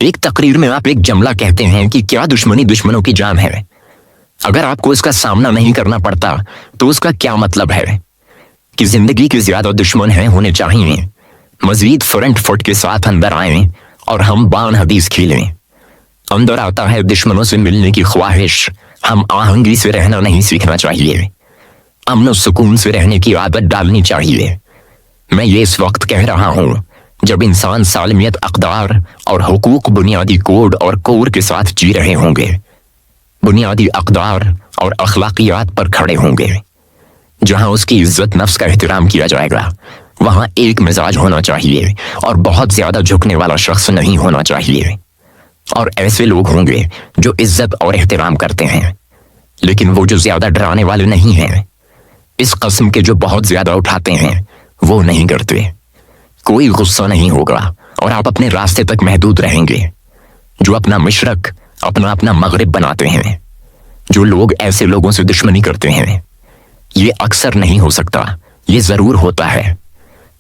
एक तकरीर में आप एक जुमला कहते हैं कि क्या दुश्मनी दुश्मनों की जान है। अगर आपको इसका सामना नहीं करना पड़ता तो उसका क्या मतलब है कि जिंदगी के ज्यादा दुश्मन हैं होने चाहिए। मजीद फ्रंट फुट के साथ अंदर आए और हम बान हदीस खेलें। अंदर आता है दुश्मनों से मिलने की ख्वाहिश, हम आहंगी से रहना नहीं सीखना चाहिए, अमन और सुकून से रहने की आदत डालनी चाहिए। मैं ये इस वक्त कह रहा हूँ जब इंसान सालमियत, अक़दार और हुकूक बुनियादी कोड और कोर के साथ जी रहे होंगे, बुनियादी अक़दार और अखलाकियात पर खड़े होंगे, जहाँ उसकी इज्जत नफ्स का एहतराम किया जाएगा। वहाँ एक मिजाज होना चाहिए और बहुत ज्यादा झुकने वाला शख्स नहीं होना चाहिए। और ऐसे लोग होंगे जो इज्जत और एहतराम करते हैं, लेकिन वो जो ज्यादा डराने वाले नहीं हैं, इस कस्म के जो बहुत ज्यादा उठाते हैं, वो नहीं करते। कोई गुस्सा नहीं होगा और आप अपने रास्ते तक महदूद रहेंगे। जो अपना मशरक अपना मगरिब बनाते हैं, जो लोग ऐसे लोगों से दुश्मनी करते हैं, ये अक्सर नहीं हो सकता, ये जरूर होता है।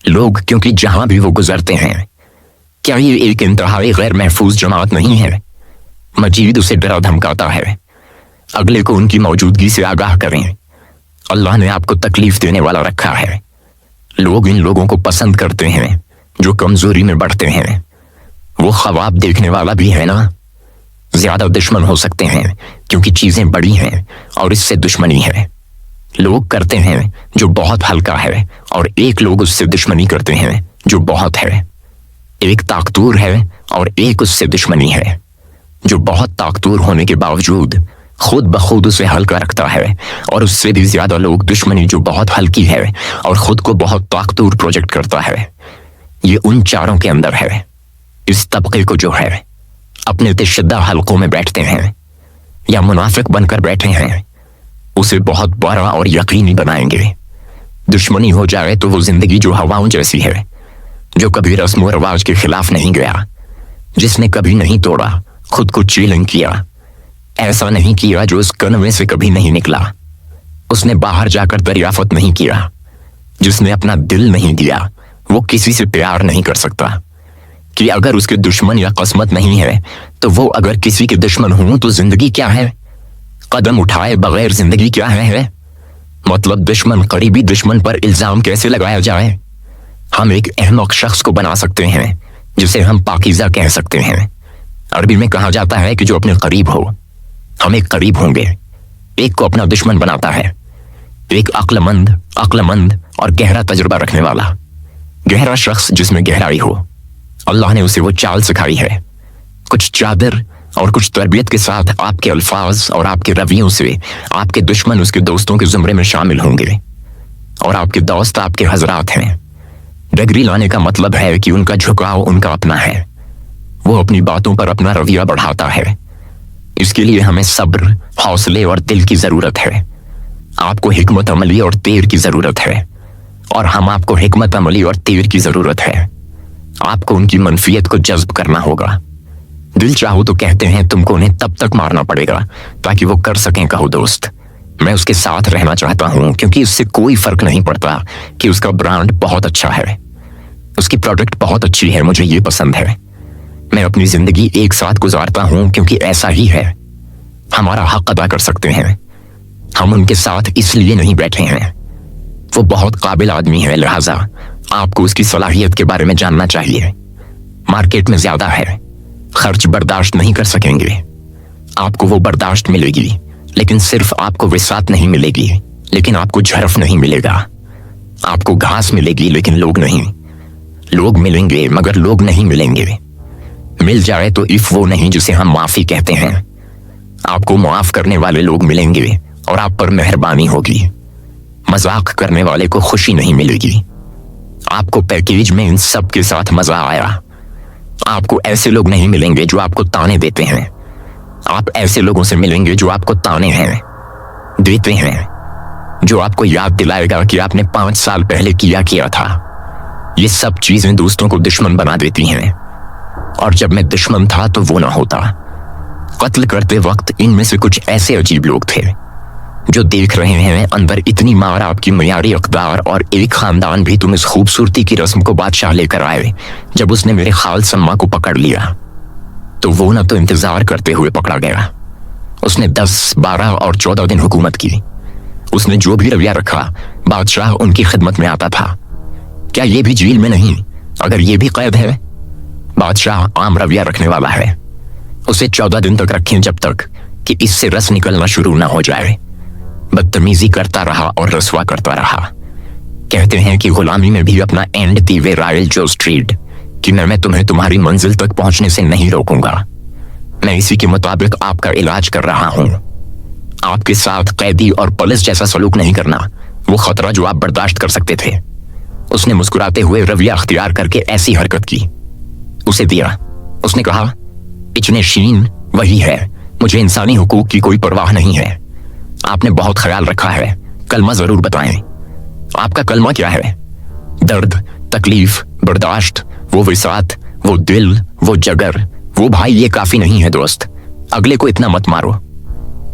लोग क्योंकि जहां भी वो गुजरते हैं, क्या ये एक इंतहाई गैर महफूज जमात नहीं है? मजीद उसे डरा धमकाता है। अगले को उनकी मौजूदगी से आगाह करें। अल्लाह ने आपको तकलीफ देने वाला रखा है। लोग इन लोगों को पसंद करते हैं जो कमजोरी में बढ़ते हैं। वो ख्वाब देखने वाला भी है ना। ज्यादा दुश्मन हो सकते हैं क्योंकि चीजें बड़ी हैं और इससे दुश्मनी है। लोग करते हैं जो बहुत हल्का है और एक लोग उससे दुश्मनी करते हैं जो बहुत है। एक ताकतूर है और एक उससे दुश्मनी है जो बहुत ताकतूर होने के बावजूद खुद बखुद उसे हल्का रखता है, और उससे भी ज्यादा लोग दुश्मनी जो बहुत हल्की है और खुद को बहुत ताकतूर प्रोजेक्ट करता है। ये उन चारों के अंदर है। इस तबके को जो है अपने तशद्दा हलकों में बैठते हैं या मुनाफिक बनकर बैठे हैं, उसे बहुत बड़ा और यकीनी बनाएंगे। दुश्मनी हो जाए तो वो जिंदगी जो हवाओं जैसी है, जो कभी रस्म व रवाज के खिलाफ नहीं गया, जिसने कभी नहीं तोड़ा, खुद को चैलेंज किया, ऐसा नहीं किया जो उस कन्वे से कभी नहीं निकला, उसने बाहर जाकर दरियाफत नहीं किया, जिसने अपना दिल नहीं दिया, वो किसी से प्यार नहीं कर सकता। कि अगर उसके दुश्मन या किस्मत नहीं है तो वो अगर किसी के दुश्मन हूं तो जिंदगी क्या है? कदम उठाए बगैर जिंदगी क्या है? मतलब दुश्मन, करीबी दुश्मन पर इल्जाम कैसे लगाया जाए? हम एक अहमक शख्स को बना सकते हैं जिसे हम पाकीज़ा कह सकते हैं। अरबी में कहा जाता है कि जो अपने करीब हो, हम एक करीब होंगे। एक को अपना दुश्मन बनाता है एक अक्लमंद और गहरा तजुर्बा रखने वाला, गहरा शख्स जिसमें गहराई हो। अल्लाह ने उसे वो चाल सिखाई है। कुछ चादर और कुछ तरबियत के साथ आपके अल्फाज और आपके रवैयों से आपके दुश्मन उसके दोस्तों के जुमरे में शामिल होंगे, और आपके दोस्त आपके हजरात हैं। डगरी लाने का मतलब है कि उनका झुकाव उनका अपना है, वो अपनी बातों पर अपना रवैया बढ़ाता है। इसके लिए हमें सब्र, हौसले और दिल की जरूरत है। आपको हिकमत अमली और तेर की जरूरत है, और हम आपको हिकमत अमली और तेर की जरूरत है। आपको उनकी मनफियत को जज्ब करना होगा। दिल चाहो तो कहते हैं तुमको उन्हें तब तक मारना पड़ेगा ताकि वो कर सकें। कहो दोस्त, मैं उसके साथ रहना चाहता हूं क्योंकि इससे कोई फर्क नहीं पड़ता कि उसका ब्रांड बहुत अच्छा है, उसकी प्रोडक्ट बहुत अच्छी है, मुझे ये पसंद है। मैं अपनी जिंदगी एक साथ गुजारता हूं क्योंकि ऐसा ही है। हमारा हक अदा कर सकते हैं। हम उनके साथ इसलिए नहीं बैठे हैं। वो बहुत काबिल आदमी है, लिहाजा आपको उसकी सलाहियत के बारे में जानना चाहिए। मार्केट में ज्यादा है, खर्च बर्दाश्त नहीं कर सकेंगे। आपको वो बर्दाश्त मिलेगी, लेकिन सिर्फ आपको विसात नहीं मिलेगी, लेकिन आपको झरफ नहीं मिलेगा। आपको घास मिलेगी लेकिन लोग नहीं। लोग मिलेंगे मगर लोग नहीं मिलेंगे। मिल जाए तो इफ वो नहीं जिसे हम माफी कहते हैं। आपको माफ करने वाले लोग मिलेंगे और आप पर मेहरबानी होगी। मजाक करने वाले को खुशी नहीं मिलेगी। आपको पैकेज में इन सब के साथ मजा आया। आपको ऐसे लोग नहीं मिलेंगे जो आपको ताने देते हैं। आप ऐसे लोगों से मिलेंगे जो आपको ताने हैं, देते हैं, जो आपको याद दिलाएगा कि आपने 5 साल पहले किया था। ये सब चीजें दोस्तों को दुश्मन बना देती हैं, और जब मैं दुश्मन था तो वो ना होता। कत्ल करते वक्त इनमें से कुछ ऐसे अजीब लोग थे जो देख रहे हैं अंदर इतनी मार आपकी मयारी अक़दार, और एक खानदान भी तुम इस खूबसूरती की रस्म को बादशाह लेकर आए जब उसने मेरे खाल सम्मा को पकड़ लिया। तो वो ना तो इंतजार करते हुए पकड़ा गया, उसने 10, 12 और 14 दिन हुकूमत की। उसने जो भी रवैया रखा, बादशाह उनकी खिदमत में आता था। क्या ये भी जेल में नहीं? अगर ये भी कैद है? बादशाह आम रवैया रखने वाला है। उसे 14 दिन तक रखें, जब तक कि इससे रस निकलना शुरू ना हो जाए। बदतमीजी करता रहा और रसवा करता रहा। कहते हैं कि गुलामी में भी अपना एंड दी वे रॉयल जो स्ट्रीट, कि मैं तुम्हें तुम्हारी मंजिल तक पहुंचने से नहीं रोकूंगा। मैं इसी के मुताबिक आपका इलाज कर रहा हूं। आपके साथ कैदी और पुलिस जैसा सलूक नहीं करना, वो खतरा जो आप बर्दाश्त कर सकते थे। उसने मुस्कुराते हुए रवैया अख्तियार करके ऐसी हरकत की। उसे दिया। उसने कहा, इचने शीन वही है, मुझे इंसानी हुकूक की कोई परवाह नहीं है। आपने बहुत ख्याल रखा है, कलमा जरूर बताएं। आपका कलमा क्या है? दर्द, तकलीफ, बर्दाश्त, वो विसात, वो दिल, वो जगर, वो भाई, ये काफी नहीं है दोस्त। अगले को इतना मत मारो।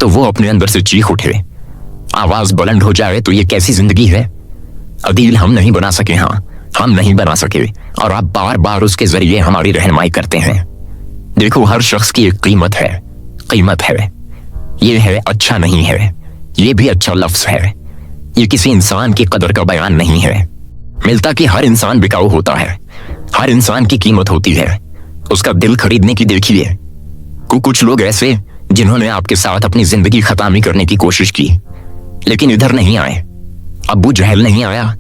तो वो अपने अंदर से चीख उठे। आवाज बुलंद हो जाए तो ये कैसी जिंदगी है? अदील हम नहीं बना सके, हाँ हम नहीं बना सके, और आप बार बार उसके जरिए हमारी रहनुमाई करते हैं। देखो, हर शख्स की एक कीमत है, कीमत है। ये है अच्छा नहीं है, ये भी अच्छा लफ्ज है। ये किसी इंसान की कदर का बयान नहीं है। मिलता कि हर इंसान बिकाऊ होता है, हर इंसान की कीमत होती है, उसका दिल खरीदने की देखिए। कुछ लोग ऐसे जिन्होंने आपके साथ अपनी जिंदगी खत्म करने की कोशिश की, लेकिन इधर नहीं आए। अबू जहल नहीं आया,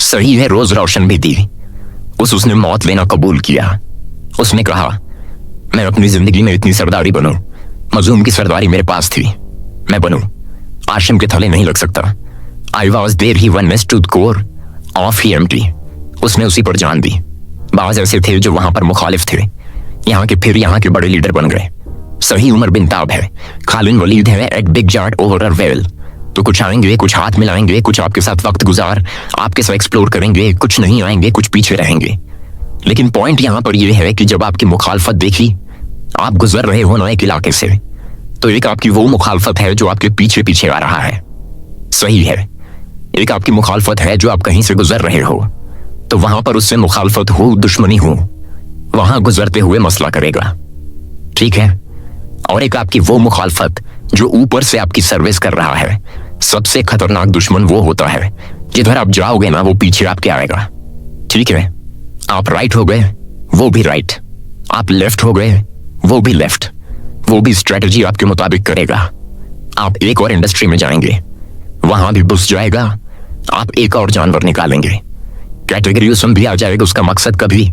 सही है, रोज रोशन भी दी। उसने मौत लेना कबूल किया। उसने कहा, मैं अपनी जिंदगी में इतनी सरदारी बनूं, मजलूम की सरदारी मेरे पास थी, मैं बनूं, आशिम के थले नहीं लग सकता। I was there he one miss to core of he empty. उसने उसी पर जान दी। बाज ऐसे थे जो वहां पर मुखालिफ थे, यहाँ के फिर यहाँ के बड़े लीडर बन गए। सही उमर बिन ताब है, खालिद वलीद है, at big Jat over well. तो कुछ आएंगे, कुछ हाथ मिलाएंगे, कुछ आपके साथ वक्त गुजार, आपके साथ एक्सप्लोर करेंगे, कुछ नहीं आएंगे, कुछ पीछे रहेंगे। लेकिन पॉइंट यहाँ पर यह है कि जब आपकी मुखालफत देखी, आप गुजर रहे हो नए इलाके से, तो एक आपकी वो मुखालफत है जो आपके पीछे पीछे आ रहा है। सही है, एक आपकी मुखालफत है जो आप कहीं से गुजर रहे हो, तो वहां पर उससे मुखालफत हो, दुश्मनी हो, वहां गुजरते हुए मसला करेगा, ठीक है। और एक आपकी वो मुखालफत जो ऊपर से आपकी सर्विस कर रहा है। सबसे खतरनाक दुश्मन वो होता है जिधर आप जाओगे ना, वो पीछे आपके आएगा, ठीक है। आप राइट हो गए, वो भी राइट, आप लेफ्ट हो गए, वो भी लेफ्ट, वो भी स्ट्रेटजी आपके मुताबिक करेगा। आप एक और इंडस्ट्री में जाएंगे, वहां भी घुस जाएगा, आप एक और जानवर निकालेंगे, कैटेगरी उसमें भी आ जाएगा उसका मकसद कभी,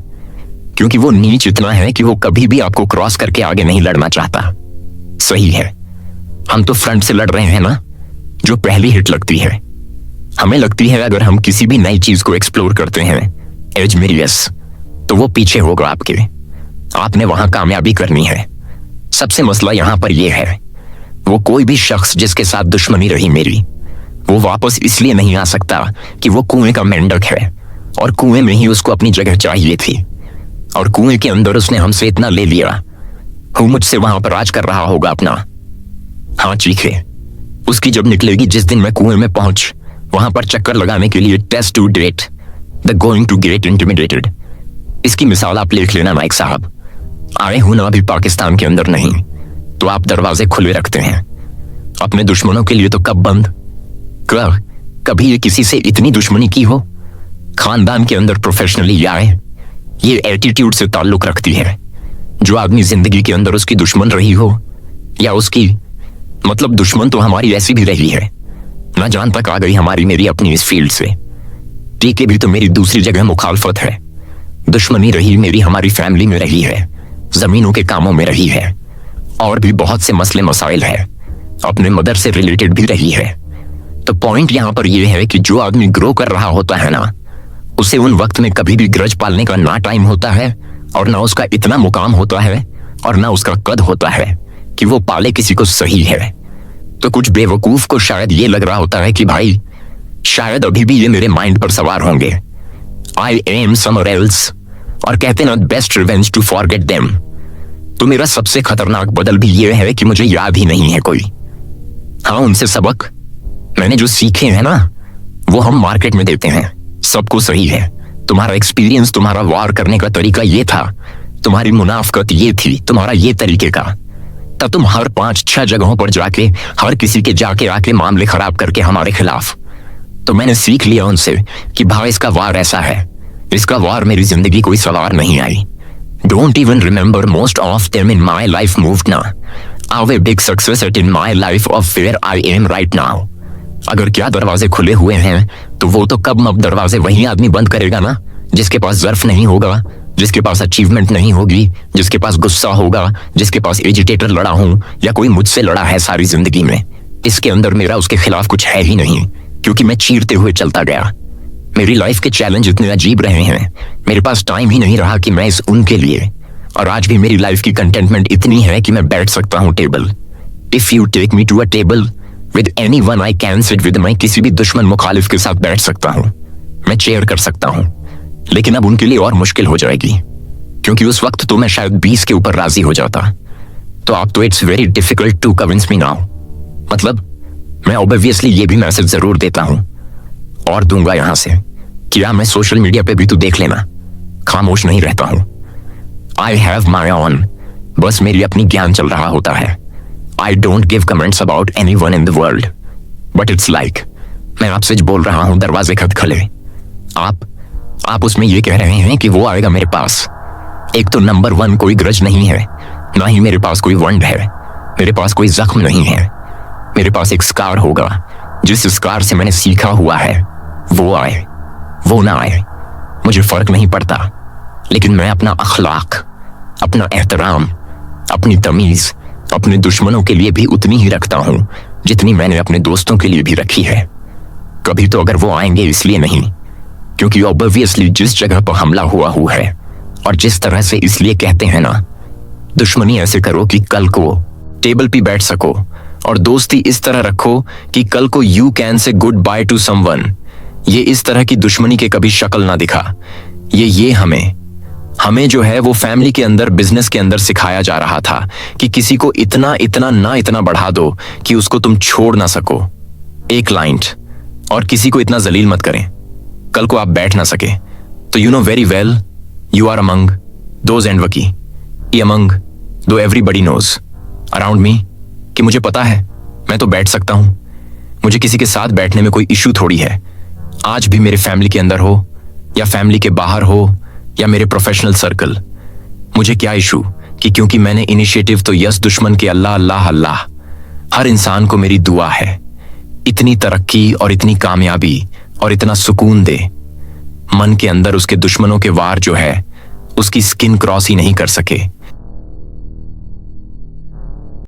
क्योंकि वो नीच इतना है कि वो कभी भी आपको क्रॉस करके आगे नहीं लड़ना चाहता। सही है, हम तो फ्रंट से लड़ रहे हैं ना, जो पहली हिट लगती है। हमें लगती है अगर हम किसी भी नई चीज को एक्सप्लोर करते हैं एजमेरियस, तो वो पीछे होगा आपके, आपने वहां कामयाबी करनी है। सबसे मसला यहां पर यह है, वो कोई भी शख्स जिसके साथ दुश्मनी रही मेरी, वो वापस इसलिए नहीं आ सकता कि वो कुएं का मेंढक है, और कुएं में ही उसको अपनी जगह चाहिए थी, और कुएं के अंदर उसने हमसे इतना ले लिया, वो मुझसे वहां पर राज कर रहा होगा अपना। हाँ चीखे, उसकी जब निकलेगी जिस दिन मैं कुएं में पहुंच वहां पर चक्कर लगाने के लिए, test to date the going to get intimidated. इसकी मिसाल आप लिख लेना नाइक साहब। आए हूं ना अभी पाकिस्तान के अंदर नहीं, तो आप दरवाजे खुले रखते हैं अपने दुश्मनों के लिए, तो कब बंद? कभी ये किसी से इतनी दुश्मनी की हो खानदान के अंदर प्रोफेशनली आए? ये एटीट्यूड से ताल्लुक रखती है। जो आदमी जिंदगी के अंदर उसकी दुश्मन रही हो, या उसकी मतलब दुश्मन तो हमारी ऐसी भी रही है ना, जान तक आ गई हमारी मेरी अपनी इस फील्ड से। टीके भी तो मेरी दूसरी जगह मुखालफत है, दुश्मनी रही मेरी हमारी फैमिली में रही है, जमीनों के कामों में रही है, और भी बहुत से मसले मसाइल है, अपने मदर से रिलेटेड भी रही है। तो पॉइंट यहाँ पर यह है कि जो आदमी ग्रो कर रहा होता है ना, उसे उन वक्त में कभी भी ग्रज पालने का ना टाइम होता है, और ना उसका इतना मुकाम होता है, और ना उसका कद होता है कि वो पाले किसी को। सही है, तो कुछ बेवकूफ को शायद ये लग रहा होता है कि भाई शायद अभी भी ये मेरे माइंड पर सवार होंगे, आई एम समवेयर एल्स, और कहते ना best revenge to forget them. तो मेरा सबसे खतरनाक बदल भी ये है कि मुझे याद ही नहीं है कोई। हाँ, उनसे सबक मैंने जो सीखे हैं ना, वो हम मार्केट में देते हैं, सबको। सही है, तुम्हारा एक्सपीरियंस, तुम्हारा वार करने का तरीका ये था, तुम्हारी मुनाफकत ये थी, तुम्हारा ये तरीके का, तब तुम हर 5-6 जगहों पर जाके हर किसी के जाके आके मामले खराब करके हमारे खिलाफ। तो मैंने सीख लिया उनसे कि भाई इसका वार ऐसा है, इसका वार मेरी जिंदगी कोई सवार नहीं आई। Don't even remember most of them in my life moved now. Our big success in my life of where I am right now. अगर क्या दरवाजे खुले हुए हैं तो वो तो कब मब दरवाजे वही आदमी बंद करेगा ना, जिसके पास ज़र्फ नहीं होगा, जिसके पास अचीवमेंट नहीं होगी, जिसके पास गुस्सा होगा, जिसके पास एजिटेटर लड़ा हूं या कोई मुझसे लड़ा है सारी जिंदगी में। इसके अंदर मेरा उसके खिलाफ कुछ है ही नहीं, क्योंकि मैं चीरते हुए चलता गया। मेरी लाइफ के चैलेंज इतने अजीब रहे हैं, मेरे पास टाइम ही नहीं रहा कि मैं इस उनके लिए। और आज भी मेरी लाइफ की कंटेंटमेंट इतनी है कि मैं बैठ सकता हूँ table. If you take me to a table with anyone I can sit with, मैं किसी भी दुश्मन मुखालिफ के साथ बैठ सकता हूँ, मैं चेयर कर सकता हूँ। लेकिन अब उनके लिए और मुश्किल हो जाएगी, क्योंकि उस वक्त तो मैं शायद 20 के ऊपर राजी हो जाता। तो अब तो it's very difficult to convince me now. मतलब मैं ऑब्वियसली ये भी मैसेज जरूर देता हूँ और दूंगा यहां से कि मैं सोशल मीडिया पे भी तू देख लेना, खामोश नहीं रहता हूं। आई हैव माई ऑन, बस मेरी अपनी ज्ञान चल रहा होता है। I don't give comments about any one in the world, but it's like मैं आपसे बोल रहा हूं, दरवाजे खटखले, आप उसमें ये कह रहे हैं कि वो आएगा मेरे पास। एक तो नंबर 1 कोई ग्रज नहीं है, ना ही मेरे पास कोई वंड है, मेरे पास कोई जख्म नहीं है, मेरे पास एक स्कार होगा। जिस स्कार से मैंने सीखा हुआ है वो आए वो ना आए मुझे फर्क नहीं पड़ता, लेकिन मैं अपना अखलाक, अपना एहतराम, अपनी तमीज अपने दुश्मनों के लिए भी उतनी ही रखता हूं जितनी मैंने अपने दोस्तों के लिए भी रखी है। कभी तो अगर वो आएंगे इसलिए नहीं, क्योंकि ऑब्वियसली जिस जगह पर हमला हुआ है और जिस तरह से इसलिए कहते हैं ना, दुश्मनी ऐसे करो कि कल को टेबल पे बैठ सको, और दोस्ती इस तरह रखो कि कल को you can say good by two someone. ये इस तरह की दुश्मनी के कभी शक्ल ना दिखा। ये हमें जो है वो फैमिली के अंदर, बिजनेस के अंदर सिखाया जा रहा था कि किसी को इतना बढ़ा दो कि उसको तुम छोड़ ना सको, एक क्लाइंट, और किसी को इतना जलील मत करें कल को आप बैठ ना सके। तो you know very well you are among those and wacky, among do everybody knows around me, कि मुझे पता है मैं तो बैठ सकता हूं, मुझे किसी के साथ बैठने में कोई इशू थोड़ी है। आज भी मेरे फैमिली के अंदर हो या फैमिली के बाहर हो या मेरे प्रोफेशनल सर्कल, मुझे क्या इशू कि क्योंकि मैंने इनिशिएटिव तो यस दुश्मन के अल्लाह अल्लाह अल्लाह। हर इंसान को मेरी दुआ है इतनी तरक्की और इतनी कामयाबी और इतना सुकून दे, मन के अंदर उसके दुश्मनों के वार जो है उसकी स्किन क्रॉस ही नहीं कर सके।